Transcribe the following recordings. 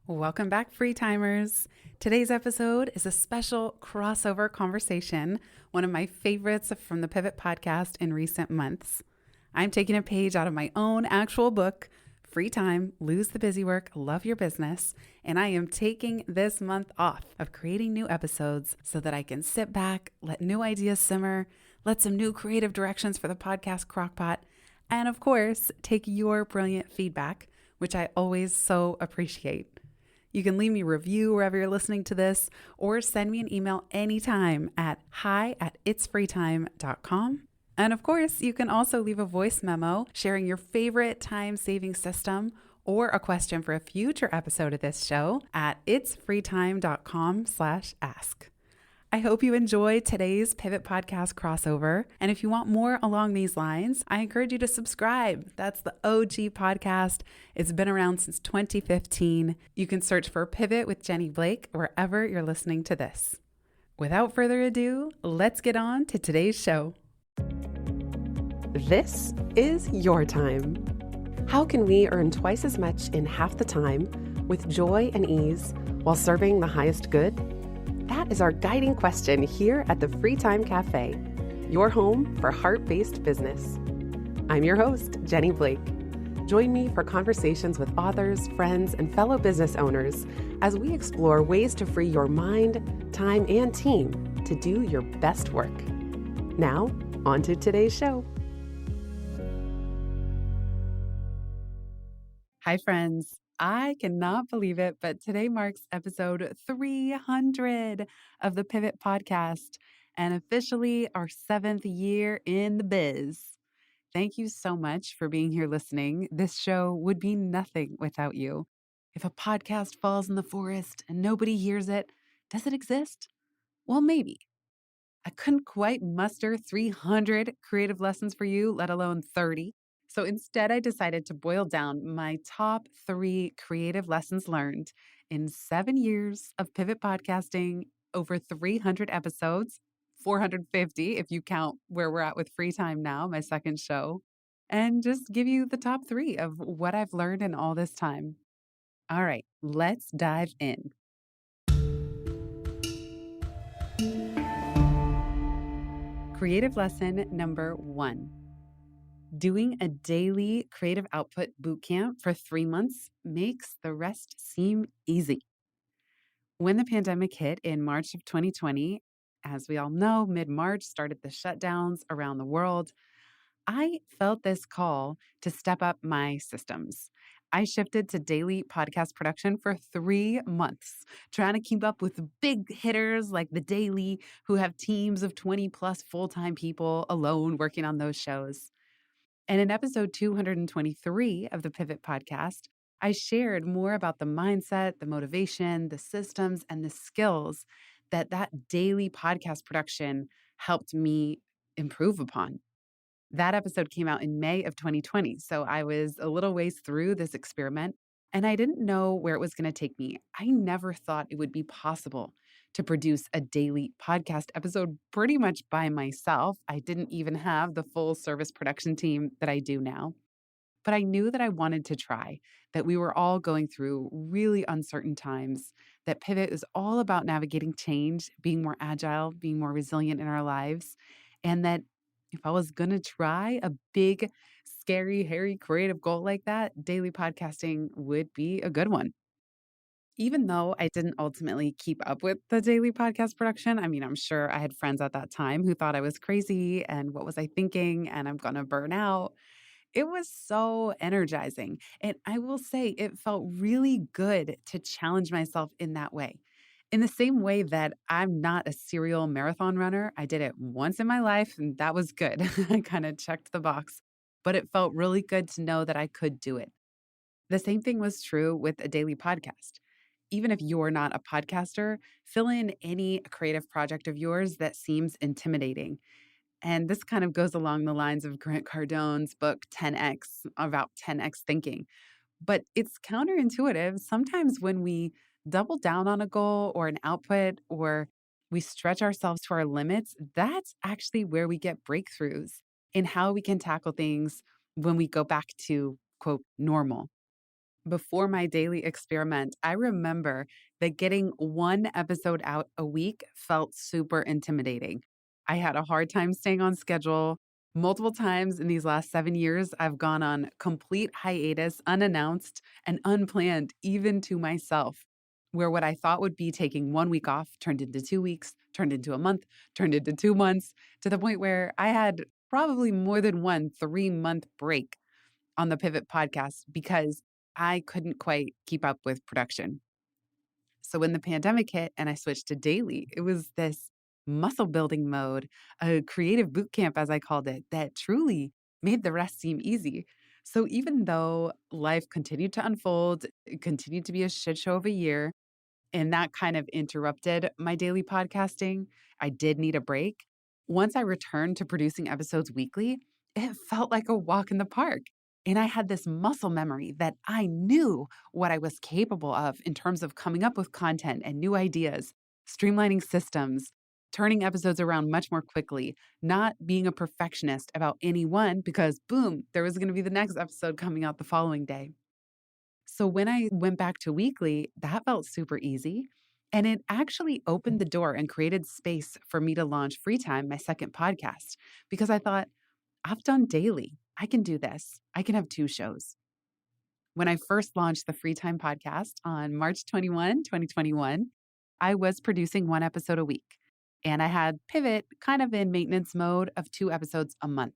Welcome back, free timers. Today's episode is a special crossover conversation, one of my favorites from the Pivot podcast in recent months. I'm taking a page out of my own actual book, Free Time, Lose the Busy Work, Love Your Business, and I am taking this month off of creating new episodes so that I can sit back, let new ideas simmer, let some new creative directions for the podcast crockpot, and of course, take your brilliant feedback, which I always so appreciate. You can leave me a review wherever you're listening to this, or send me an email anytime at hi@itsfreetime.com. And of course, you can also leave a voice memo sharing your favorite time-saving system or a question for a future episode of this show at itsfreetime.com/ask. I hope you enjoy today's Pivot Podcast crossover. And if you want more along these lines, I encourage you to subscribe. That's the OG podcast. It's been around since 2015. You can search for Pivot with Jenny Blake wherever you're listening to this. Without further ado, let's get on to today's show. This is your time. How can we earn twice as much in half the time with joy and ease while serving the highest good? That is our guiding question here at the Free Time Cafe, your home for heart-based business. I'm your host, Jenny Blake. Join me for conversations with authors, friends, and fellow business owners as we explore ways to free your mind, time, and team to do your best work. Now, on to today's show. Hi, friends. I cannot believe it, but today marks episode 300 of the Pivot podcast and officially our 7th year in the biz. Thank you so much for being here listening. This show would be nothing without you. If a podcast falls in the forest and nobody hears it, does it exist? Well, maybe. I couldn't quite muster 300 creative lessons for you, let alone 30. So instead, I decided to boil down my top 3 creative lessons learned in 7 years of pivot podcasting, over 300 episodes, 450 if you count where we're at with Free Time now, my second show, and just give you the top 3 of what I've learned in all this time. All right, let's dive in. Creative lesson number 1. Doing a daily creative output bootcamp for 3 months makes the rest seem easy. When the pandemic hit in March of 2020, as we all know, mid-March started the shutdowns around the world, I felt this call to step up my systems. I shifted to daily podcast production for 3 months, trying to keep up with the big hitters like The Daily, who have teams of 20 plus full-time people alone working on those shows. And in episode 223 of the Pivot podcast, I shared more about the mindset, the motivation, the systems, and the skills that daily podcast production helped me improve upon. That episode came out in May of 2020. So I was a little ways through this experiment and I didn't know where it was going to take me. I never thought it would be possible to produce a daily podcast episode pretty much by myself. I didn't even have the full service production team that I do now. But I knew that I wanted to try, that we were all going through really uncertain times, that Pivot is all about navigating change, being more agile, being more resilient in our lives, and that if I was going to try a big, scary, hairy, creative goal like that, daily podcasting would be a good one. Even though I didn't ultimately keep up with the daily podcast production, I mean, I'm sure I had friends at that time who thought I was crazy and what was I thinking and I'm going to burn out. It was so energizing. And I will say, it felt really good to challenge myself in that way. In the same way that I'm not a serial marathon runner, I did it once in my life and that was good. I kind of checked the box, but it felt really good to know that I could do it. The same thing was true with a daily podcast. Even if you're not a podcaster, fill in any creative project of yours that seems intimidating. And this kind of goes along the lines of Grant Cardone's book 10X, about 10X thinking. But it's counterintuitive. Sometimes when we double down on a goal or an output, or we stretch ourselves to our limits, that's actually where we get breakthroughs in how we can tackle things when we go back to, quote, normal. Before my daily experiment, I remember that getting one episode out a week felt super intimidating. I had a hard time staying on schedule. Multiple times in these last 7 years, I've gone on complete hiatus, unannounced and unplanned, even to myself, where what I thought would be taking 1 week off turned into 2 weeks, turned into a month, turned into 2 months, to the point where I had probably more than one 3 month break on the Pivot podcast because I couldn't quite keep up with production. So when the pandemic hit and I switched to daily, it was this muscle building mode, a creative boot camp, as I called it, that truly made the rest seem easy. So even though life continued to unfold, it continued to be a shit show of a year, and that kind of interrupted my daily podcasting. I did need a break. Once I returned to producing episodes weekly, it felt like a walk in the park. And I had this muscle memory that I knew what I was capable of in terms of coming up with content and new ideas, streamlining systems, turning episodes around much more quickly, not being a perfectionist about any one because, boom, there was going to be the next episode coming out the following day. So when I went back to weekly, that felt super easy. And it actually opened the door and created space for me to launch Free Time, my second podcast, because I thought, I've done daily. I can do this. I can have two shows. When I first launched the Free Time podcast on March 21, 2021, I was producing one episode a week. And I had Pivot kind of in maintenance mode of 2 episodes a month.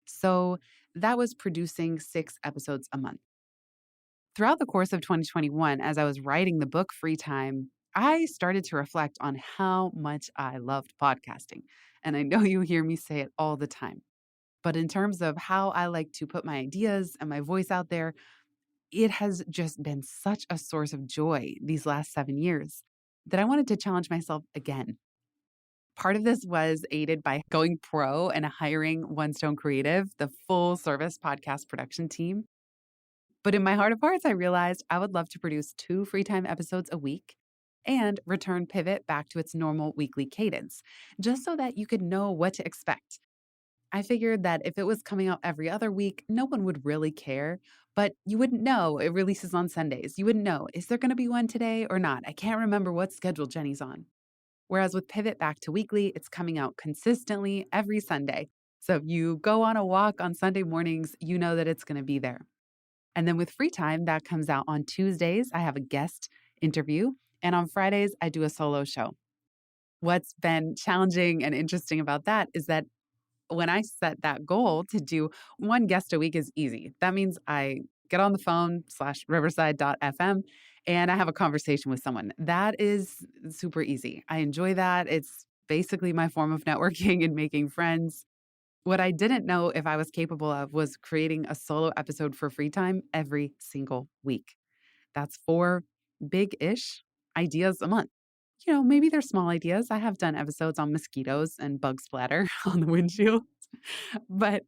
So that was producing 6 episodes a month. Throughout the course of 2021, as I was writing the book Free Time, I started to reflect on how much I loved podcasting. And I know you hear me say it all the time. But in terms of how I like to put my ideas and my voice out there, it has just been such a source of joy these last 7 years that I wanted to challenge myself again. Part of this was aided by going pro and hiring One Stone Creative, the full service podcast production team. But in my heart of hearts, I realized I would love to produce 2 Free Time episodes a week and return Pivot back to its normal weekly cadence, just so that you could know what to expect. I figured that if it was coming out every other week, no one would really care, but you wouldn't know it releases on Sundays. You wouldn't know, is there going to be one today or not? I can't remember what schedule Jenny's on. Whereas with Pivot back to weekly, it's coming out consistently every Sunday. So if you go on a walk on Sunday mornings, you know that it's going to be there. And then with Free Time, that comes out on Tuesdays. I have a guest interview. And on Fridays, I do a solo show. What's been challenging and interesting about that is that when I set that goal to do one guest a week is easy. That means I get on the phone /riverside.fm and I have a conversation with someone. That is super easy. I enjoy that. It's basically my form of networking and making friends. What I didn't know if I was capable of was creating a solo episode for Free Time every single week. That's 4 big-ish ideas a month. Maybe they're small ideas. I have done episodes on mosquitoes and bug splatter on the windshield, but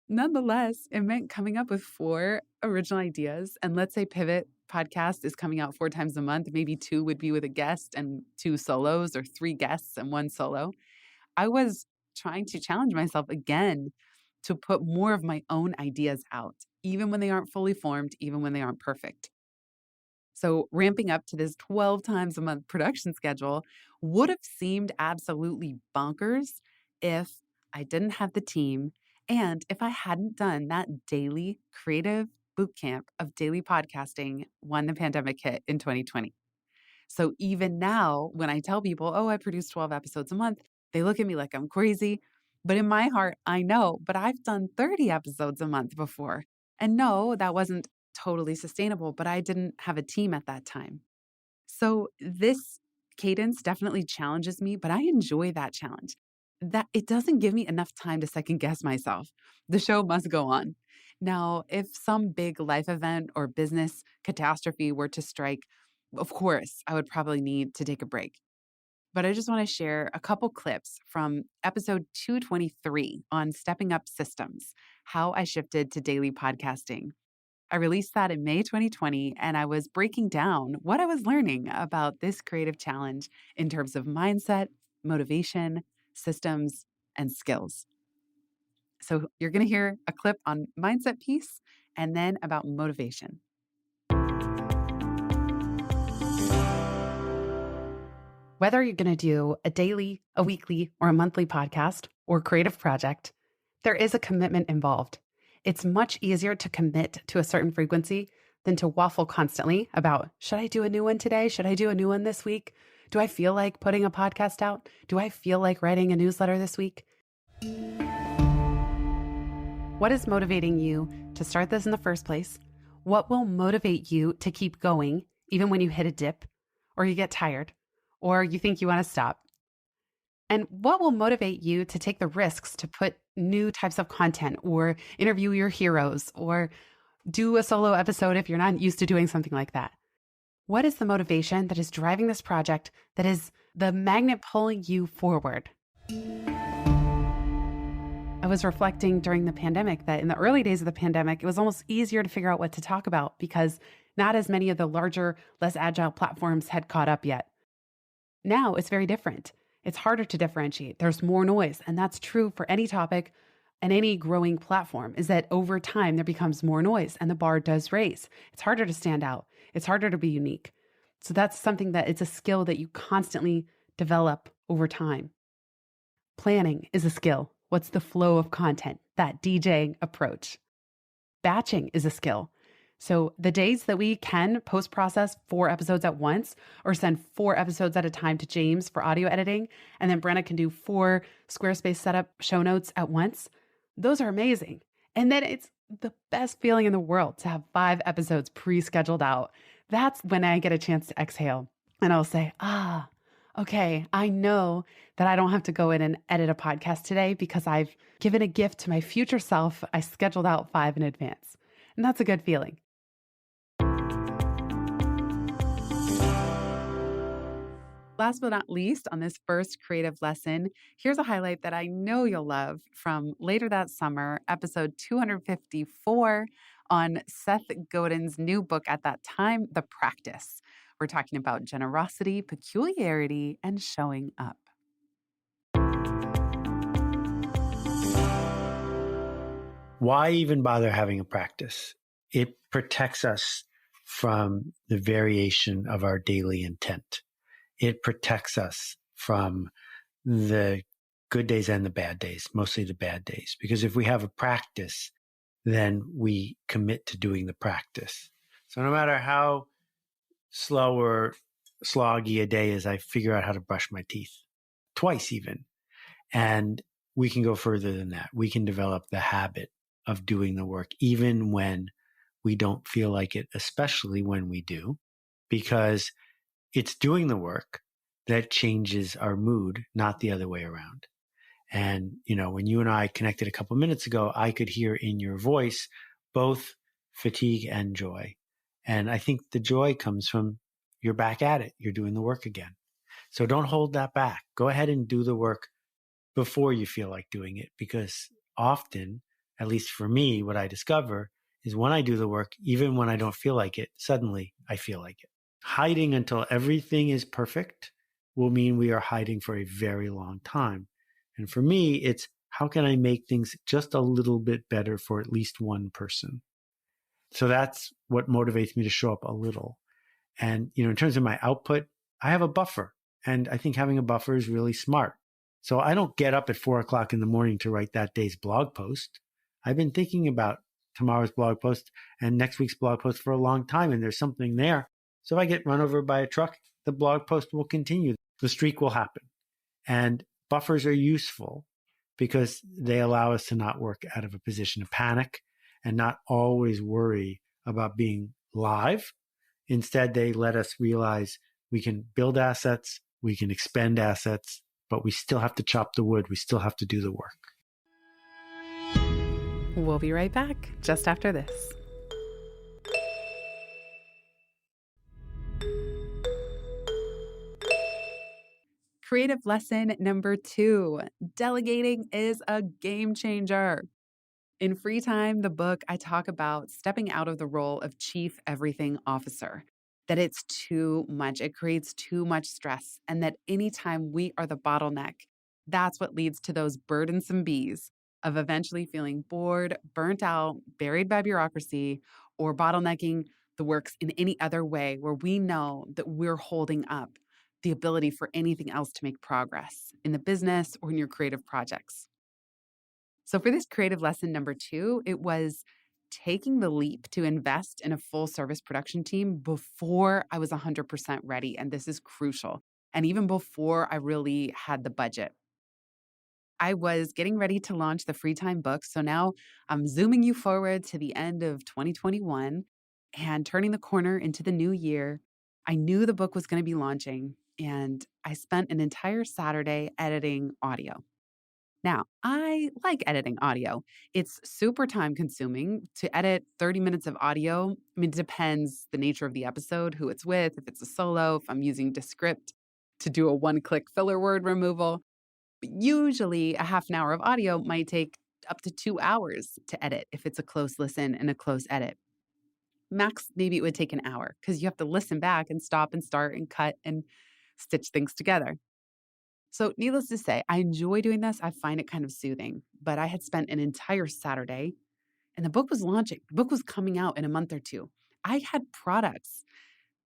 nonetheless, it meant coming up with 4 original ideas. And let's say Pivot podcast is coming out 4 times a month. Maybe 2 would be with a guest and 2 solos, or 3 guests and 1 solo. I was trying to challenge myself again to put more of my own ideas out, even when they aren't fully formed, even when they aren't perfect. So, ramping up to this 12 times a month production schedule would have seemed absolutely bonkers if I didn't have the team and if I hadn't done that daily creative boot camp of daily podcasting when the pandemic hit in 2020. So even now, when I tell people, oh, I produce 12 episodes a month, they look at me like I'm crazy. But in my heart, I know, but I've done 30 episodes a month before. And no, that wasn't totally sustainable, but I didn't have a team at that time. So this cadence definitely challenges me, but I enjoy that challenge. That it doesn't give me enough time to second guess myself. The show must go on. Now, if some big life event or business catastrophe were to strike, of course, I would probably need to take a break. But I just want to share a couple clips from episode 223 on stepping up systems, how I shifted to daily podcasting. I released that in May 2020, and I was breaking down what I was learning about this creative challenge in terms of mindset, motivation, systems, and skills. So you're going to hear a clip on mindset piece and then about motivation. Whether you're going to do a daily, a weekly, or a monthly podcast or creative project, there is a commitment involved. It's much easier to commit to a certain frequency than to waffle constantly about, should I do a new one today? Should I do a new one this week? Do I feel like putting a podcast out? Do I feel like writing a newsletter this week? What is motivating you to start this in the first place? What will motivate you to keep going even when you hit a dip or you get tired or you think you want to stop? And what will motivate you to take the risks to put new types of content or interview your heroes or do a solo episode if you're not used to doing something like that? What is the motivation that is driving this project, that is the magnet pulling you forward? I was reflecting during the pandemic that in the early days of the pandemic, it was almost easier to figure out what to talk about because not as many of the larger, less agile platforms had caught up yet. Now it's very different. It's harder to differentiate. There's more noise. And that's true for any topic and any growing platform, is that over time there becomes more noise and the bar does raise. It's harder to stand out. It's harder to be unique. So that's something that it's a skill that you constantly develop over time. Planning is a skill. What's the flow of content? That DJing approach. Batching is a skill. So the days that we can post-process 4 episodes at once or send 4 episodes at a time to James for audio editing, and then Brenna can do 4 Squarespace setup show notes at once, those are amazing. And then it's the best feeling in the world to have 5 episodes pre-scheduled out. That's when I get a chance to exhale and I'll say, okay, I know that I don't have to go in and edit a podcast today because I've given a gift to my future self. I scheduled out 5 in advance. And that's a good feeling. Last but not least, on this first creative lesson, here's a highlight that I know you'll love from later that summer, episode 254 on Seth Godin's new book at that time, The Practice. We're talking about generosity, peculiarity, and showing up. Why even bother having a practice? It protects us from the variation of our daily intent. It protects us from the good days and the bad days, mostly the bad days. Because if we have a practice, then we commit to doing the practice. So no matter how slow or sloggy a day is, I figure out how to brush my teeth twice even. And we can go further than that. We can develop the habit of doing the work, even when we don't feel like it, especially when we do, because it's doing the work that changes our mood, not the other way around. And, when you and I connected a couple minutes ago, I could hear in your voice both fatigue and joy. And I think the joy comes from you're back at it. You're doing the work again. So don't hold that back. Go ahead and do the work before you feel like doing it, because often, at least for me, what I discover is when I do the work, even when I don't feel like it, suddenly I feel like it. Hiding until everything is perfect will mean we are hiding for a very long time. And for me, it's how can I make things just a little bit better for at least one person? So that's what motivates me to show up a little. And, in terms of my output, I have a buffer. And I think having a buffer is really smart. So I don't get up at 4:00 in the morning to write that day's blog post. I've been thinking about tomorrow's blog post and next week's blog post for a long time, and there's something there. So if I get run over by a truck, the blog post will continue. The streak will happen. And buffers are useful because they allow us to not work out of a position of panic and not always worry about being live. Instead, they let us realize we can build assets, we can expend assets, but we still have to chop the wood. We still have to do the work. We'll be right back just after this. Creative lesson number 2, delegating is a game changer. In Free Time, the book, I talk about stepping out of the role of chief everything officer, that it's too much. It creates too much stress. And that anytime we are the bottleneck, that's what leads to those burdensome bees of eventually feeling bored, burnt out, buried by bureaucracy, or bottlenecking the works in any other way where we know that we're holding up the ability for anything else to make progress in the business or in your creative projects. So for this creative lesson number 2, it was taking the leap to invest in a full service production team before I was 100% ready. And this is crucial. And even before I really had the budget. I was getting ready to launch the free time book. So now I'm zooming you forward to the end of 2021 and turning the corner into the new year. I knew the book was going to be launching, and I spent an entire Saturday editing audio. Now, I like editing audio. It's super time consuming to edit 30 minutes of audio. I mean, it depends the nature of the episode, who it's with, if it's a solo, if I'm using Descript to do a one-click filler word removal. But usually, a half an hour of audio might take up to 2 hours to edit if it's a close listen and a close edit. Max, maybe it would take an hour because you have to listen back and stop and start and cut and stitch things together. So, needless to say, I enjoy doing this. I find it kind of soothing. But I had spent an entire Saturday and the book was launching. The book was coming out in a month or two. I had products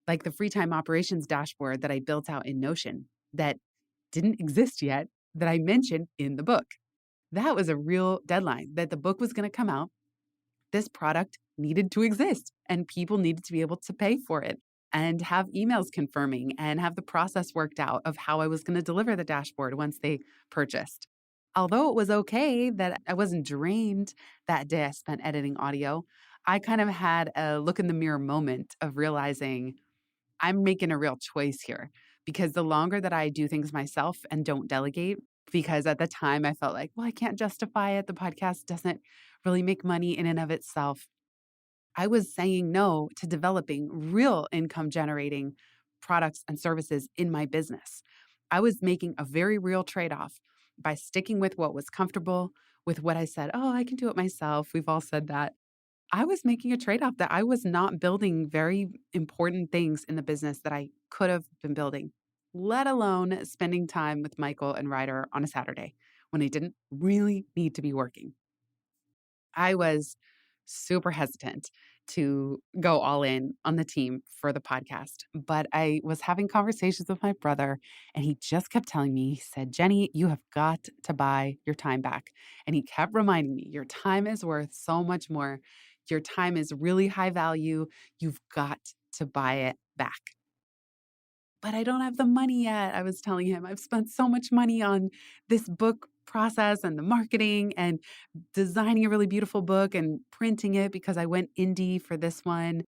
like the free time operations dashboard that I built out in Notion that didn't exist yet that I mentioned in the book. That was a real deadline that the book was going to come out. This product needed to exist and people needed to be able to pay for it and have emails confirming and have the process worked out of how I was going to deliver the dashboard once they purchased. Although it was okay that I wasn't drained that day I spent editing audio, I kind of had a look in the mirror moment of realizing I'm making a real choice here because the longer that I do things myself and don't delegate, because at the time I felt like, well, I can't justify it. The podcast doesn't really make money in and of itself. I was saying no to developing real income generating products and services in my business. I was making a very real trade off by sticking with what was comfortable, with what I said, oh, I can do it myself. We've all said that. I was making a trade off that I was not building very important things in the business that I could have been building, let alone spending time with Michael and Ryder on a Saturday when I didn't really need to be working. I was super hesitant to go all in on the team for the podcast, but I was having conversations with my brother and he just kept telling me, he said, Jenny, you have got to buy your time back. And he kept reminding me, your time is worth so much more. Your time is really high value. You've got to buy it back. But I don't have the money yet. I was telling him, I've spent so much money on this book process and the marketing and designing a really beautiful book and printing it because I went indie for this one.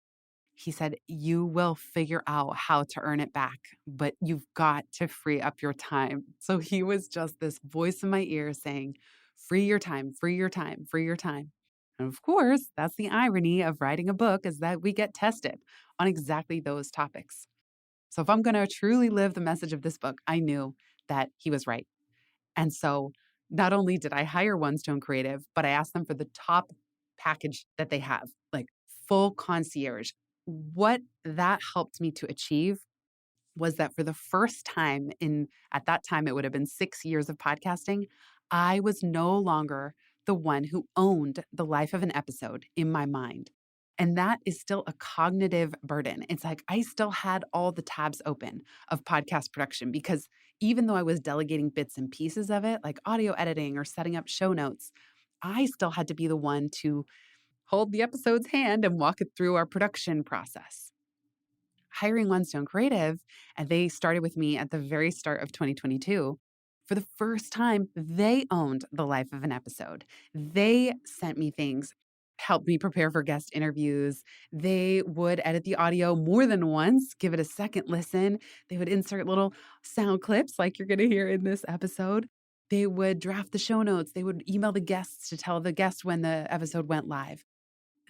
He said, you will figure out how to earn it back, but you've got to free up your time. So he was just this voice in my ear saying, free your time, free your time, free your time. And of course, that's the irony of writing a book is that we get tested on exactly those topics. So if I'm going to truly live the message of this book, I knew that he was right. And so not only did I hire One Stone Creative, but I asked them for the top package that they have, like full concierge. What that helped me to achieve was that for the first time at that time, it would have been 6 years of podcasting, I was no longer the one who owned the life of an episode in my mind. And that is still a cognitive burden. It's like I still had all the tabs open of podcast production because even though I was delegating bits and pieces of it, like audio editing or setting up show notes, I still had to be the one to hold the episode's hand and walk it through our production process. Hiring One Stone Creative, and they started with me at the very start of 2022. For the first time, they owned the life of an episode. They sent me things, helped me prepare for guest interviews. They would edit the audio more than once, give it a second listen. They would insert little sound clips like you're going to hear in this episode. They would draft the show notes. They would email the guests to tell the guest when the episode went live.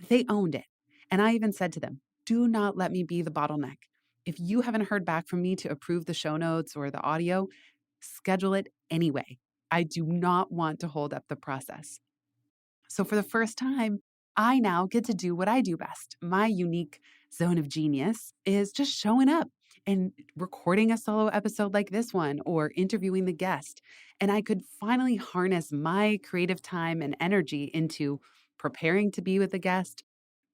They owned it. And I even said to them, do not let me be the bottleneck. If you haven't heard back from me to approve the show notes or the audio, schedule it anyway. I do not want to hold up the process. So for the first time, I now get to do what I do best. My unique zone of genius is just showing up and recording a solo episode like this one or interviewing the guest. And I could finally harness my creative time and energy into preparing to be with the guest,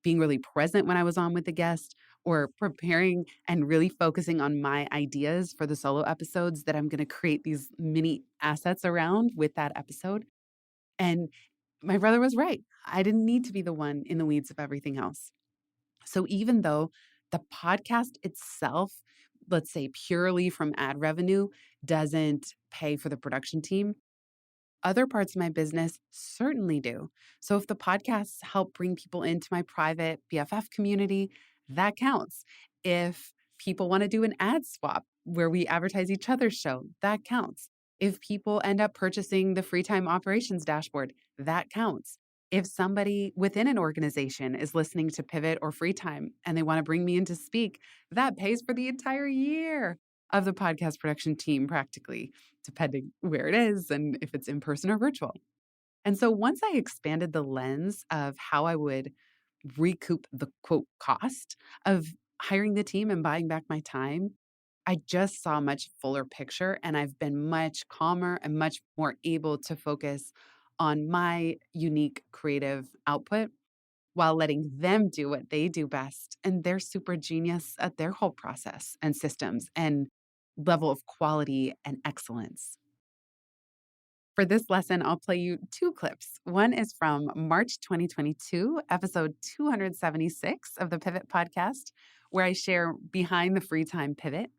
being really present when I was on with the guest, or preparing and really focusing on my ideas for the solo episodes that I'm going to create these mini assets around with that episode. And my brother was right. I didn't need to be the one in the weeds of everything else. So even though the podcast itself, let's say purely from ad revenue, doesn't pay for the production team, other parts of my business certainly do. So if the podcasts help bring people into my private BFF community, that counts. If people want to do an ad swap where we advertise each other's show, that counts. If people end up purchasing the free time operations dashboard, that counts. If somebody within an organization is listening to Pivot or Free Time and they want to bring me in to speak, that pays for the entire year of the podcast production team practically, depending where it is and if it's in person or virtual. And so once I expanded the lens of how I would recoup the quote cost of hiring the team and buying back my time, I just saw a much fuller picture, and I've been much calmer and much more able to focus on my unique creative output while letting them do what they do best. And they're super genius at their whole process and systems and level of quality and excellence. For this lesson, I'll play you two clips. One is from March 2022, episode 276 of the Pivot podcast, where I share behind the free time pivot.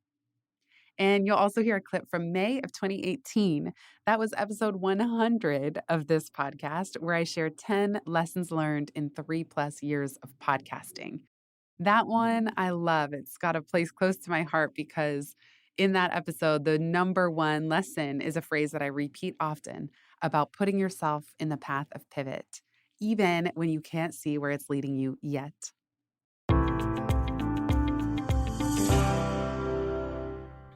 And you'll also hear a clip from May of 2018. That was episode 100 of this podcast, where I share 10 lessons learned in 3+ years of podcasting. That one I love. It's got a place close to my heart because in that episode, the number one lesson is a phrase that I repeat often about putting yourself in the path of pivot, even when you can't see where it's leading you yet.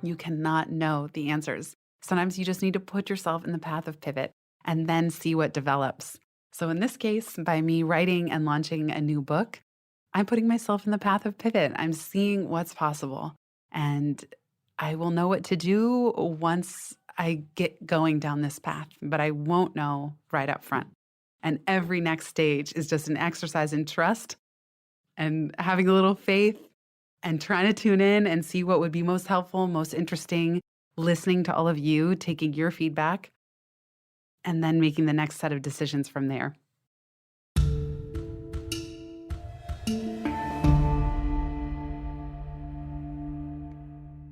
You cannot know the answers. Sometimes you just need to put yourself in the path of pivot and then see what develops. So in this case, by me writing and launching a new book, I'm putting myself in the path of pivot. I'm seeing what's possible. And I will know what to do once I get going down this path, but I won't know right up front. And every next stage is just an exercise in trust and having a little faith and trying to tune in and see what would be most helpful, most interesting, listening to all of you, taking your feedback, and then making the next set of decisions from there.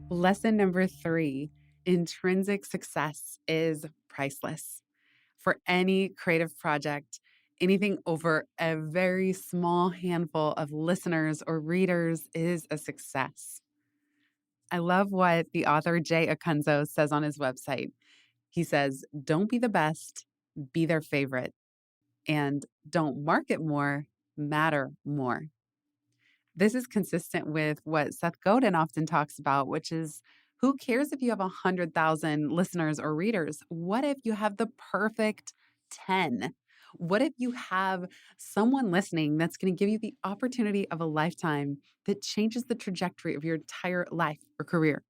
Lesson number 3, intrinsic success is priceless. For any creative project, anything over a very small handful of listeners or readers is a success. I love what the author Jay Acunzo says on his website. He says, "Don't be the best, be their favorite. And don't market more, matter more." This is consistent with what Seth Godin often talks about, which is who cares if you have 100,000 listeners or readers? What if you have the perfect 10? What if you have someone listening that's going to give you the opportunity of a lifetime that changes the trajectory of your entire life or career?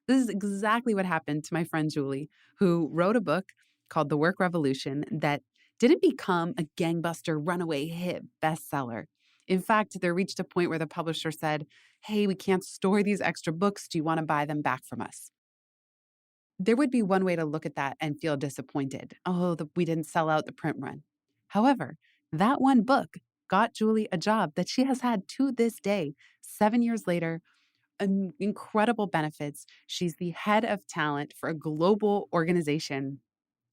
This is exactly what happened to my friend Julie, who wrote a book called The Work Revolution that didn't become a gangbuster runaway hit bestseller. In fact, there reached a point where the publisher said, "Hey, we can't store these extra books. Do you want to buy them back from us?" There would be one way to look at that and feel disappointed. Oh, we didn't sell out the print run. However, that one book got Julie a job that she has had to this day, 7 years later, incredible benefits. She's the head of talent for a global organization.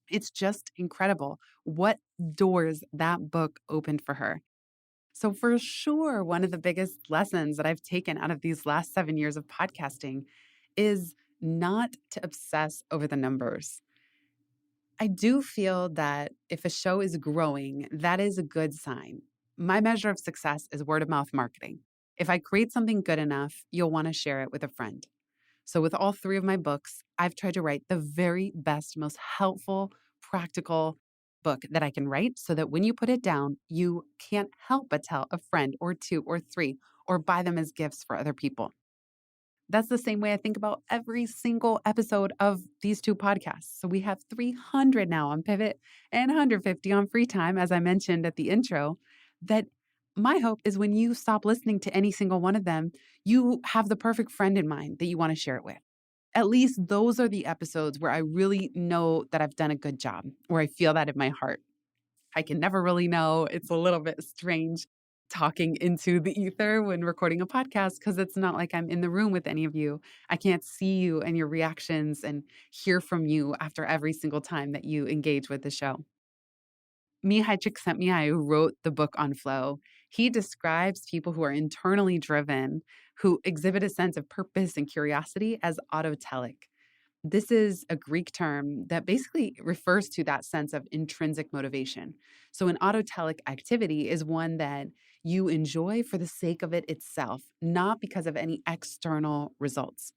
It's just incredible what doors that book opened for her. So, for sure, one of the biggest lessons that I've taken out of these last 7 years of podcasting is not to obsess over the numbers. I do feel that if a show is growing, that is a good sign. My measure of success is word of mouth marketing. If I create something good enough, you'll want to share it with a friend. So, with all 3 of my books, I've tried to write the very best, most helpful, practical book that I can write so that when you put it down, you can't help but tell a friend or 2 or 3 or buy them as gifts for other people. That's the same way I think about every single episode of these 2 podcasts. So we have 300 now on Pivot and 150 on Free Time, as I mentioned at the intro, that My hope is when you stop listening to any single one of them, you have the perfect friend in mind that you want to share it with. At least those are the episodes where I really know that I've done a good job, where I feel that in my heart. I can never really know. It's a little bit strange talking into the ether when recording a podcast because it's not like I'm in the room with any of you. I can't see you and your reactions and hear from you after every single time that you engage with the show. Mihai Csikszentmihalyi, who wrote the book on flow, he describes people who are internally driven, who exhibit a sense of purpose and curiosity as autotelic. This is a Greek term that basically refers to that sense of intrinsic motivation. So, an autotelic activity is one that you enjoy for the sake of it itself, not because of any external results.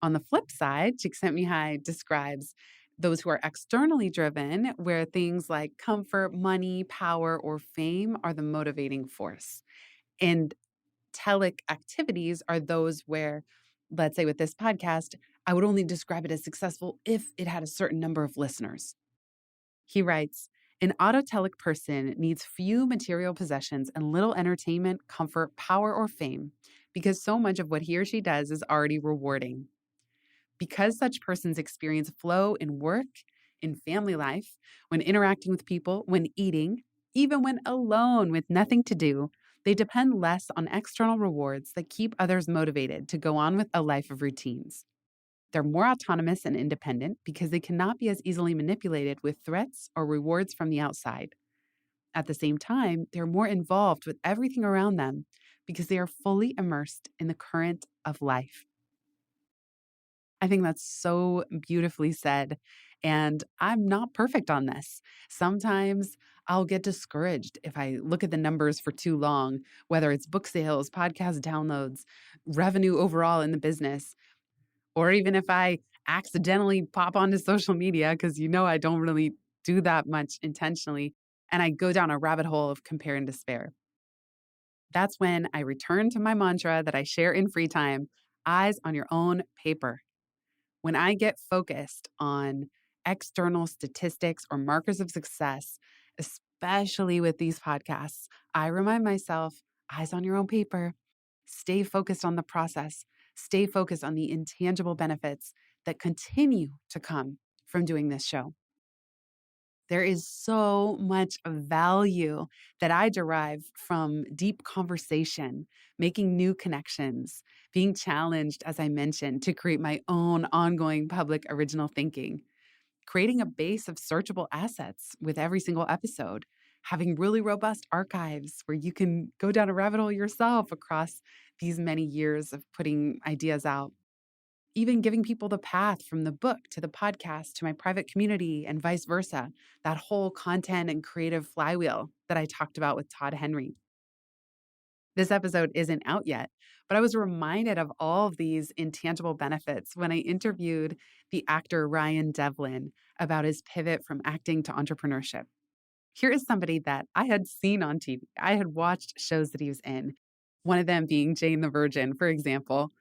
On the flip side, Csikszentmihalyi describes those who are externally driven, where things like comfort, money, power, or fame are the motivating force. And telic activities are those where, let's say with this podcast, I would only describe it as successful if it had a certain number of listeners. He writes, an autotelic person needs few material possessions and little entertainment, comfort, power, or fame because so much of what he or she does is already rewarding. Because such persons experience flow in work, in family life, when interacting with people, when eating, even when alone with nothing to do, they depend less on external rewards that keep others motivated to go on with a life of routines. They're more autonomous and independent because they cannot be as easily manipulated with threats or rewards from the outside. At the same time, they're more involved with everything around them because they are fully immersed in the current of life. I think that's so beautifully said. And I'm not perfect on this. Sometimes I'll get discouraged if I look at the numbers for too long, whether it's book sales, podcast downloads, revenue overall in the business, or even if I accidentally pop onto social media, because I don't really do that much intentionally, and I go down a rabbit hole of compare and despair. That's when I return to my mantra that I share in free time: eyes on your own paper. When I get focused on external statistics or markers of success, especially with these podcasts, I remind myself, eyes on your own paper, stay focused on the process, stay focused on the intangible benefits that continue to come from doing this show. There is so much value that I derive from deep conversation, making new connections, being challenged, as I mentioned, to create my own ongoing public original thinking, creating a base of searchable assets with every single episode, having really robust archives where you can go down a rabbit hole yourself across these many years of putting ideas out, even giving people the path from the book to the podcast to my private community and vice versa, that whole content and creative flywheel that I talked about with Todd Henry. This episode isn't out yet, but I was reminded of all of these intangible benefits when I interviewed the actor Ryan Devlin about his pivot from acting to entrepreneurship. Here is somebody that I had seen on TV. I had watched shows that he was in, one of them being Jane the Virgin, for example.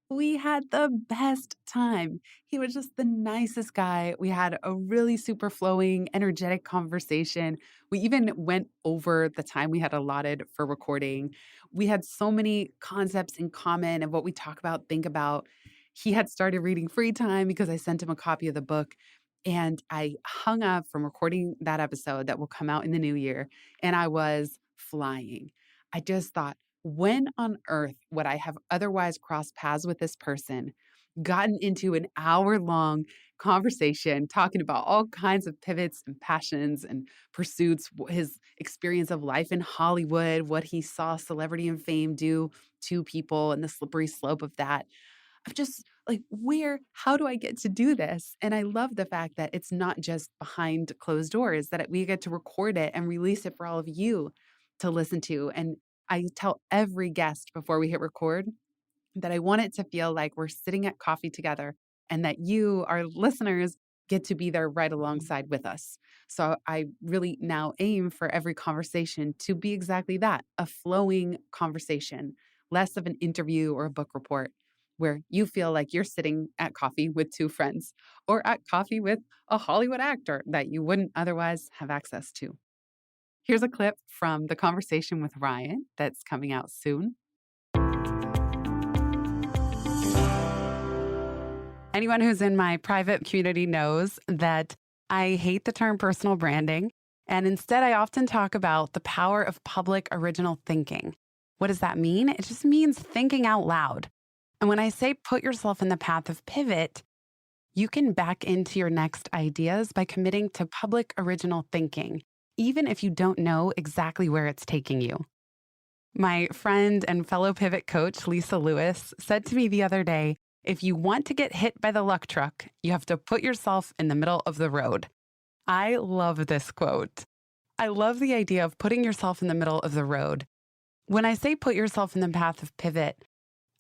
We had the best time. He was just the nicest guy. We had a really super flowing, energetic conversation. We even went over the time we had allotted for recording. We had so many concepts in common of what we talk about, think about. He had started reading free time because I sent him a copy of the book. And I hung up from recording that episode that will come out in the new year. And I was flying. I just thought, when on earth would I have otherwise crossed paths with this person, gotten into an hour-long conversation talking about all kinds of pivots and passions and pursuits, his experience of life in Hollywood, what he saw celebrity and fame do to people, and the slippery slope of that. I'm just like, how do I get to do this? And I love the fact that it's not just behind closed doors, that we get to record it and release it for all of you to listen to. And I tell every guest before we hit record that I want it to feel like we're sitting at coffee together and that you, our listeners, get to be there right alongside with us. So I really now aim for every conversation to be exactly that, a flowing conversation, less of an interview or a book report, where you feel like you're sitting at coffee with two friends or at coffee with a Hollywood actor that you wouldn't otherwise have access to. Here's a clip from the conversation with Ryan that's coming out soon. Anyone who's in my private community knows that I hate the term personal branding. And instead, I often talk about the power of public original thinking. What does that mean? It just means thinking out loud. And when I say put yourself in the path of pivot, you can back into your next ideas by committing to public original thinking, even if you don't know exactly where it's taking you. My friend and fellow pivot coach, Lisa Lewis, said to me the other day, if you want to get hit by the luck truck, you have to put yourself in the middle of the road. I love this quote. I love the idea of putting yourself in the middle of the road. When I say put yourself in the path of pivot,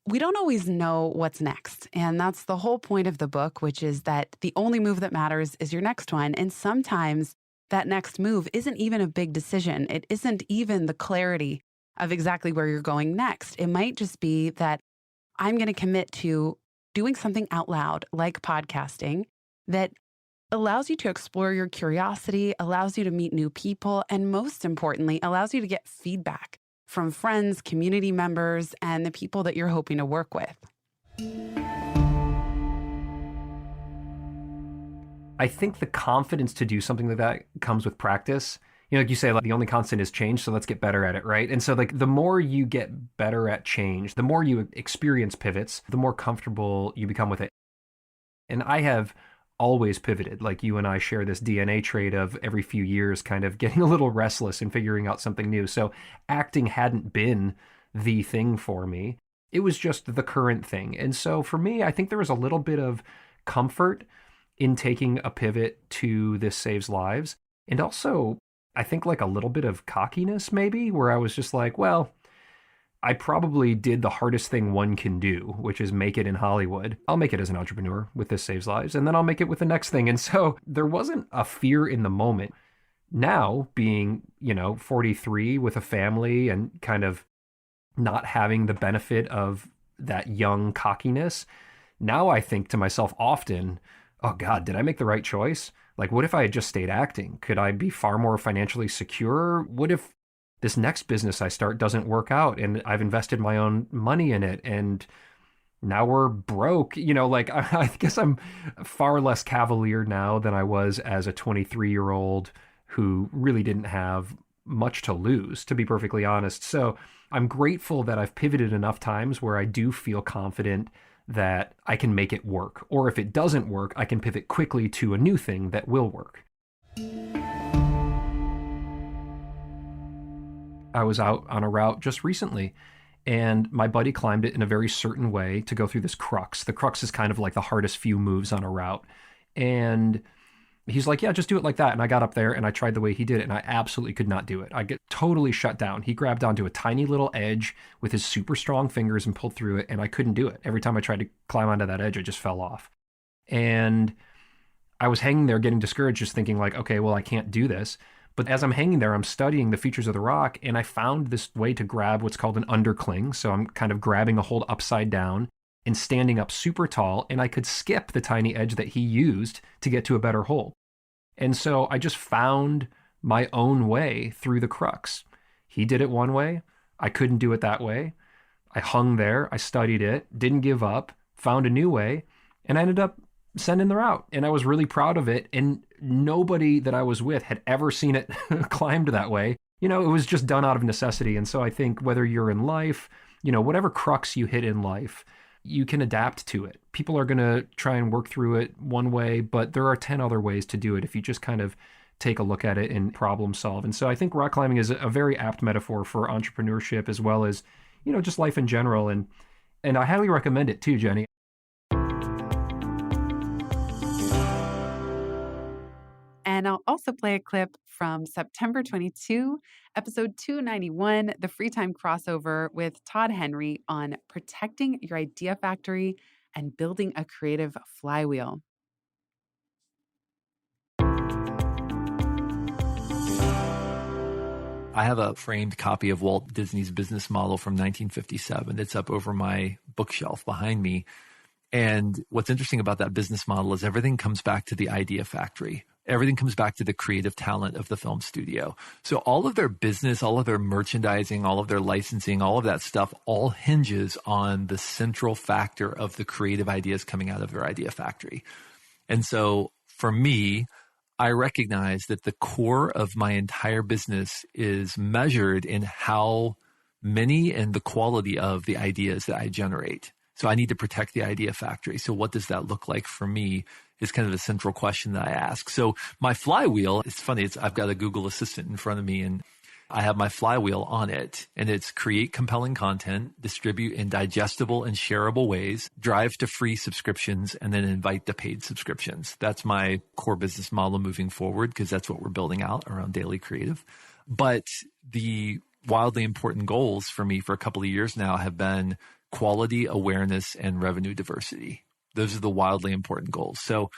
we don't always know what's next. And that's the whole point of the book, which is that the only move that matters is your next one. And sometimes that next move isn't even a big decision. It isn't even the clarity of exactly where you're going next. It might just be that I'm going to commit to doing something out loud, like podcasting, that allows you to explore your curiosity, allows you to meet new people, and most importantly, allows you to get feedback from friends, community members, and the people that you're hoping to work with. I think the confidence to do something like that comes with practice. Like you say, like the only constant is change, so let's get better at it, right? And so like the more you get better at change, the more you experience pivots, the more comfortable you become with it. And I have always pivoted. Like you and I share this DNA trait of every few years kind of getting a little restless and figuring out something new. So acting hadn't been the thing for me. It was just the current thing. And so for me, I think there was a little bit of comfort in taking a pivot to This Saves Lives. And also, I think like a little bit of cockiness maybe, where I was just like, well, I probably did the hardest thing one can do, which is make it in Hollywood. I'll make it as an entrepreneur with This Saves Lives, and then I'll make it with the next thing. And so there wasn't a fear in the moment. Now, being, 43 with a family and kind of not having the benefit of that young cockiness, now I think to myself often, oh God, did I make the right choice? Like, what if I had just stayed acting? Could I be far more financially secure? What if this next business I start doesn't work out and I've invested my own money in it and now we're broke? I guess I'm far less cavalier now than I was as a 23-year-old who really didn't have much to lose, to be perfectly honest. So I'm grateful that I've pivoted enough times where I do feel confident that I can make it work. Or if it doesn't work, I can pivot quickly to a new thing that will work. I was out on a route just recently and my buddy climbed it in a very certain way to go through this crux. The crux is kind of like the hardest few moves on a route. And he's like, yeah, just do it like that. And I got up there and I tried the way he did it and I absolutely could not do it. I get totally shut down. He grabbed onto a tiny little edge with his super strong fingers and pulled through it and I couldn't do it. Every time I tried to climb onto that edge, it just fell off. And I was hanging there getting discouraged, just thinking like, okay, well, I can't do this. But as I'm hanging there, I'm studying the features of the rock and I found this way to grab what's called an undercling. So I'm kind of grabbing a hold upside down and standing up super tall, and I could skip the tiny edge that he used to get to a better hold. And so I just found my own way through the crux. He did it one way. I couldn't do it that way. I hung there. I studied it, didn't give up, found a new way, and I ended up sending the route. And I was really proud of it. And nobody that I was with had ever seen it climbed that way. It was just done out of necessity. And so I think whether you're in life, whatever crux you hit in life, you can adapt to it. People are going to try and work through it one way, but there are 10 other ways to do it if you just kind of take a look at it and problem solve. And so I think rock climbing is a very apt metaphor for entrepreneurship as well as, just life in general. And I highly recommend it too, Jenny. And I'll also play a clip from September 22, episode 291, the Free Time crossover with Todd Henry on protecting your idea factory and building a creative flywheel. I have a framed copy of Walt Disney's business model from 1957. It's up over my bookshelf behind me. And what's interesting about that business model is everything comes back to the idea factory, everything comes back to the creative talent of the film studio. So all of their business, all of their merchandising, all of their licensing, all of that stuff all hinges on the central factor of the creative ideas coming out of their idea factory. And so for me, I recognize that the core of my entire business is measured in how many and the quality of the ideas that I generate. So I need to protect the idea factory. So what does that look like for me is kind of the central question that I ask. So my flywheel, it's funny, I've got a Google Assistant in front of me and I have my flywheel on it, and it's create compelling content, distribute in digestible and shareable ways, drive to free subscriptions, and then invite to paid subscriptions. That's my core business model moving forward because that's what we're building out around Daily Creative. But the wildly important goals for me for a couple of years now have been quality, awareness, and revenue diversity. Those are the wildly important goals. So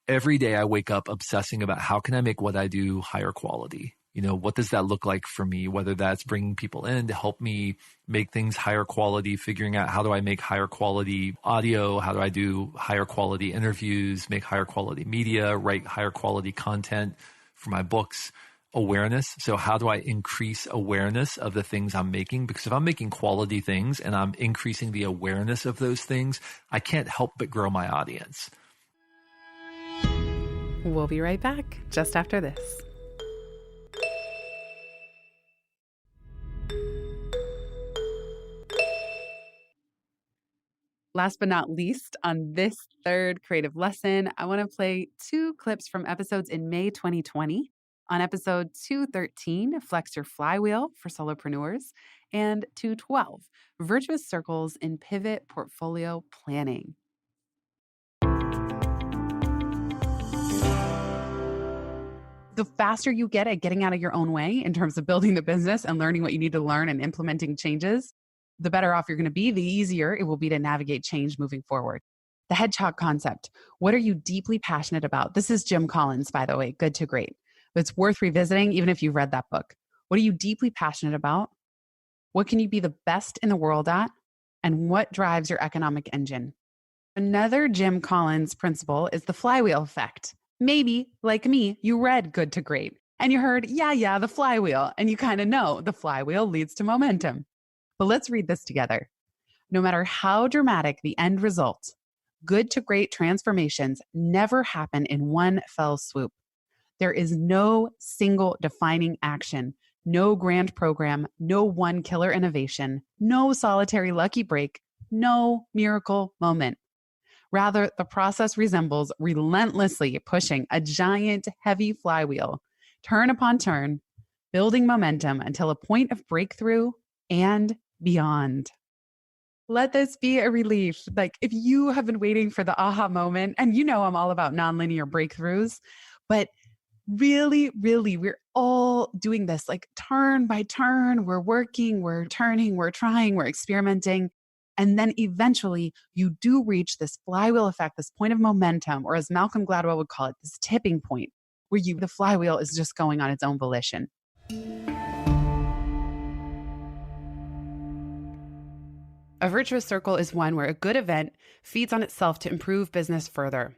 every day I wake up obsessing about how can I make what I do higher quality? You know, what does that look like for me? Whether that's bringing people in to help me make things higher quality, figuring out how do I make higher quality audio? How do I do higher quality interviews, make higher quality media, write higher quality content for my books? Awareness. So how do I increase awareness of the things I'm making? Because if I'm making quality things and I'm increasing the awareness of those things, I can't help but grow my audience. We'll be right back just after this. Last but not least, on this third creative lesson, I want to play 2 clips from episodes in May 2020. On episode 213, Flex Your Flywheel for Solopreneurs, and 212, Virtuous Circles in Pivot Portfolio Planning. The faster you get at getting out of your own way in terms of building the business and learning what you need to learn and implementing changes, the better off you're going to be, the easier it will be to navigate change moving forward. The hedgehog concept. What are you deeply passionate about? This is Jim Collins, by the way, Good to Great. But it's worth revisiting even if you've read that book. What are you deeply passionate about? What can you be the best in the world at? And what drives your economic engine? Another Jim Collins principle is the flywheel effect. Maybe, like me, you read Good to Great and you heard, yeah, the flywheel. And you kind of know the flywheel leads to momentum. But let's read this together. No matter how dramatic the end result, good to great transformations never happen in one fell swoop. There is no single defining action, no grand program, no one killer innovation, no solitary lucky break, no miracle moment. Rather, the process resembles relentlessly pushing a giant, heavy flywheel, turn upon turn, building momentum until a point of breakthrough and beyond. Let this be a relief. Like if you have been waiting for the aha moment, and you know I'm all about nonlinear breakthroughs, but really, we're all doing this like turn by turn. We're working, we're turning, we're trying, we're experimenting. And then eventually you do reach this flywheel effect, this point of momentum, or as Malcolm Gladwell would call it, this tipping point where the flywheel is just going on its own volition. A virtuous circle is one where a good event feeds on itself to improve business further.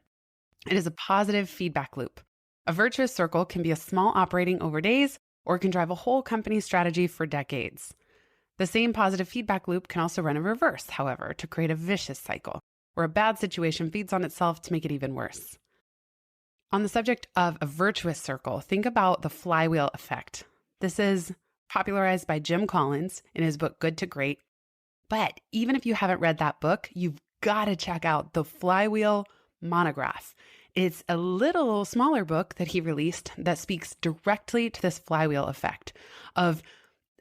It is a positive feedback loop. A virtuous circle can be a small operating over days or can drive a whole company strategy for decades. The same positive feedback loop can also run in reverse, however, to create a vicious cycle where a bad situation feeds on itself to make it even worse. On the subject of a virtuous circle, think about the flywheel effect. This is popularized by Jim Collins in his book, Good to Great. But even if you haven't read that book, you've got to check out the Flywheel Monograph. It's a little smaller book that he released that speaks directly to this flywheel effect of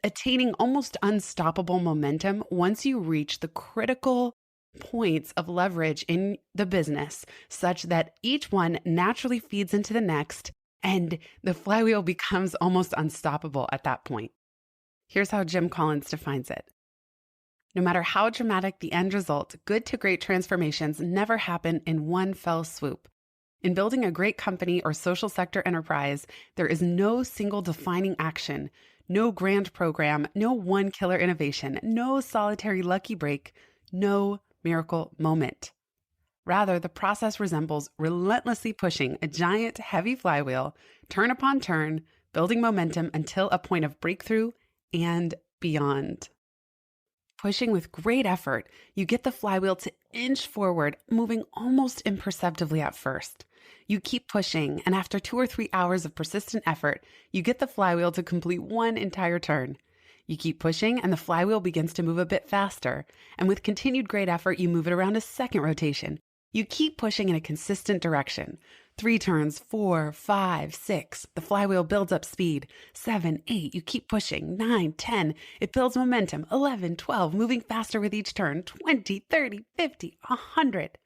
attaining almost unstoppable momentum once you reach the critical points of leverage in the business such that each one naturally feeds into the next and the flywheel becomes almost unstoppable at that point. Here's how Jim Collins defines it. No matter how dramatic the end result, good to great transformations never happen in one fell swoop. In building a great company or social sector enterprise, there is no single defining action, no grand program, no one killer innovation, no solitary lucky break, no miracle moment. Rather, the process resembles relentlessly pushing a giant, heavy flywheel, turn upon turn, building momentum until a point of breakthrough and beyond. Pushing with great effort, you get the flywheel to inch forward, moving almost imperceptibly at first. You keep pushing, and after 2 or 3 hours of persistent effort, you get the flywheel to complete one entire turn. You keep pushing, and the flywheel begins to move a bit faster. And with continued great effort, you move it around a second rotation. You keep pushing in a consistent direction. 3 turns, 4, 5, 6. The flywheel builds up speed. 7, 8. You keep pushing. 9, 10. It builds momentum. 11, 12. Moving faster with each turn. 20, 30, 50, 100.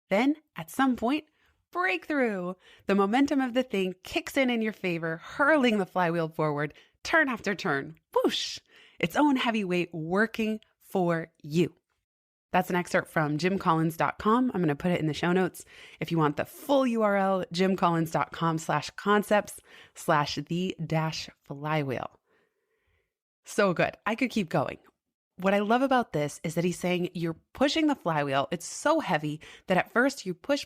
Then, at some point, breakthrough. The momentum of the thing kicks in your favor, hurling the flywheel forward, turn after turn. Whoosh! Its own heavy weight working for you. That's an excerpt from jimcollins.com. I'm going to put it in the show notes. If you want the full URL, jimcollins.com/concepts/the-flywheel. So good. I could keep going. What I love about this is that he's saying you're pushing the flywheel. It's so heavy that at first you push,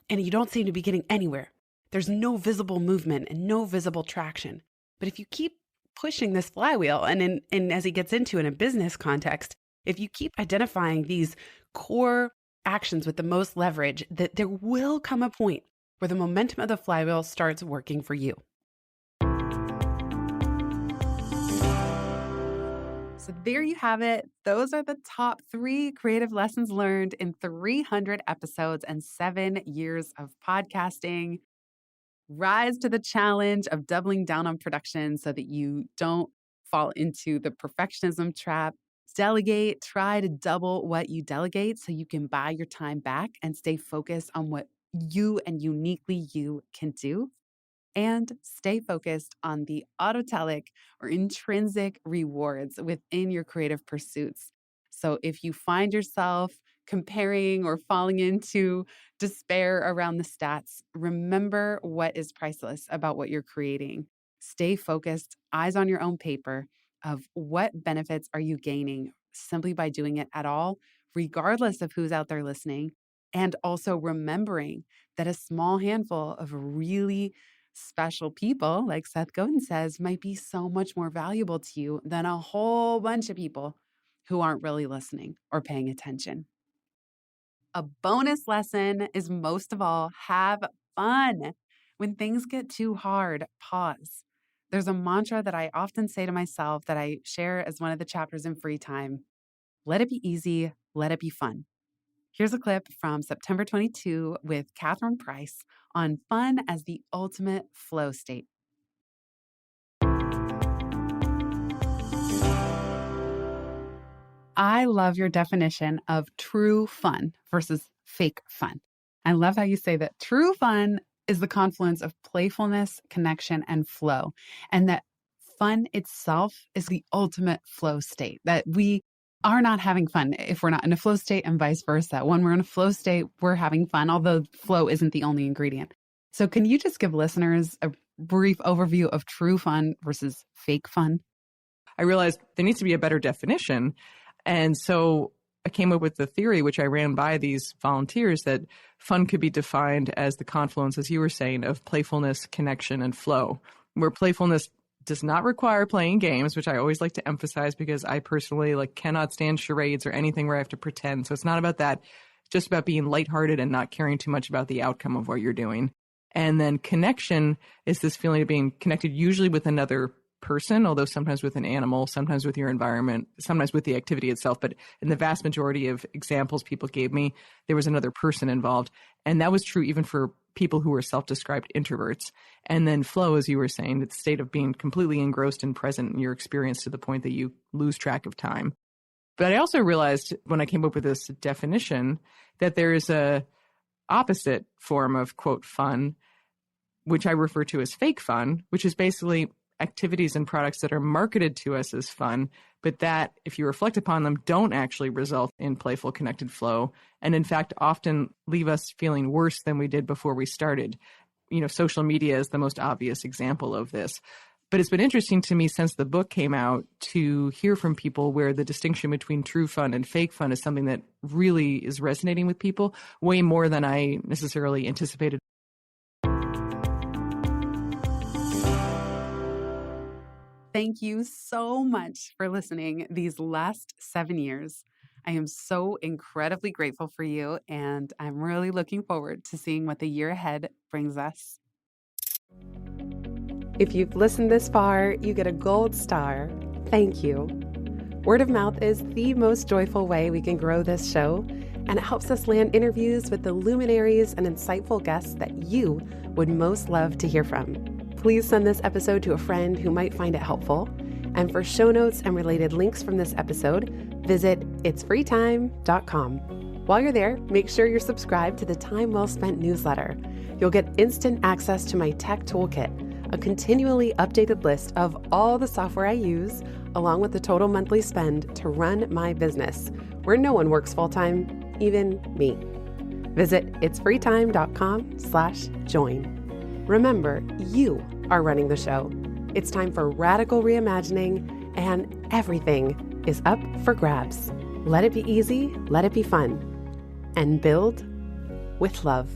and you don't seem to be getting anywhere. There's no visible movement and no visible traction. But if you keep pushing this flywheel, and as he gets into in a business context, if you keep identifying these core actions with the most leverage, that there will come a point where the momentum of the flywheel starts working for you. So there you have it. Those are the top 3 creative lessons learned in 300 episodes and 7 years of podcasting. Rise to the challenge of doubling down on production so that you don't fall into the perfectionism trap. Delegate, try to double what you delegate so you can buy your time back and stay focused on what you and uniquely you can do. And stay focused on the autotelic or intrinsic rewards within your creative pursuits. So if you find yourself comparing or falling into despair around the stats, remember what is priceless about what you're creating. Stay focused, eyes on your own paper, of what benefits are you gaining simply by doing it at all, regardless of who's out there listening. And also remembering that a small handful of really special people, like Seth Godin says, might be so much more valuable to you than a whole bunch of people who aren't really listening or paying attention. A bonus lesson is, most of all, have fun. When things get too hard, pause. There's a mantra that I often say to myself that I share as one of the chapters in free time. Let it be easy. Let it be fun. Here's a clip from September 22 with Catherine Price on fun as the ultimate flow state. I love your definition of true fun versus fake fun. I love how you say that true fun is the confluence of playfulness, connection, and flow, and that fun itself is the ultimate flow state, that we are not having fun if we're not in a flow state, and vice versa. When we're in a flow state, we're having fun, although flow isn't the only ingredient. So can you just give listeners a brief overview of true fun versus fake fun? I realized there needs to be a better definition. And so I came up with the theory, which I ran by these volunteers, that fun could be defined as the confluence, as you were saying, of playfulness, connection, and flow, where playfulness does not require playing games, which I always like to emphasize because I personally cannot stand charades or anything where I have to pretend. So it's not about that. It's just about being lighthearted and not caring too much about the outcome of what you're doing. And then connection is this feeling of being connected, usually with another person, although sometimes with an animal, sometimes with your environment, sometimes with the activity itself. But in the vast majority of examples people gave me, there was another person involved. And that was true even for people who were self-described introverts. And then flow, as you were saying, it's a state of being completely engrossed and present in your experience to the point that you lose track of time. But I also realized when I came up with this definition that there is a opposite form of, quote, fun, which I refer to as fake fun, which is basically activities and products that are marketed to us as fun, but that, if you reflect upon them, don't actually result in playful, connected flow, and in fact often leave us feeling worse than we did before we started. Social media is the most obvious example of this. But it's been interesting to me since the book came out to hear from people where the distinction between true fun and fake fun is something that really is resonating with people way more than I necessarily anticipated. Thank you so much for listening these last 7 years. I am so incredibly grateful for you, and I'm really looking forward to seeing what the year ahead brings us. If you've listened this far, you get a gold star. Thank you. Word of mouth is the most joyful way we can grow this show, and it helps us land interviews with the luminaries and insightful guests that you would most love to hear from. Please send this episode to a friend who might find it helpful. And for show notes and related links from this episode, visit itsfreetime.com. While you're there, make sure you're subscribed to the Time Well Spent newsletter. You'll get instant access to my tech toolkit, a continually updated list of all the software I use, along with the total monthly spend to run my business, where no one works full-time, even me. Visit itsfreetime.com/join. Remember, you are running the show. It's time for radical reimagining, and everything is up for grabs. Let it be easy, let it be fun, and build with love.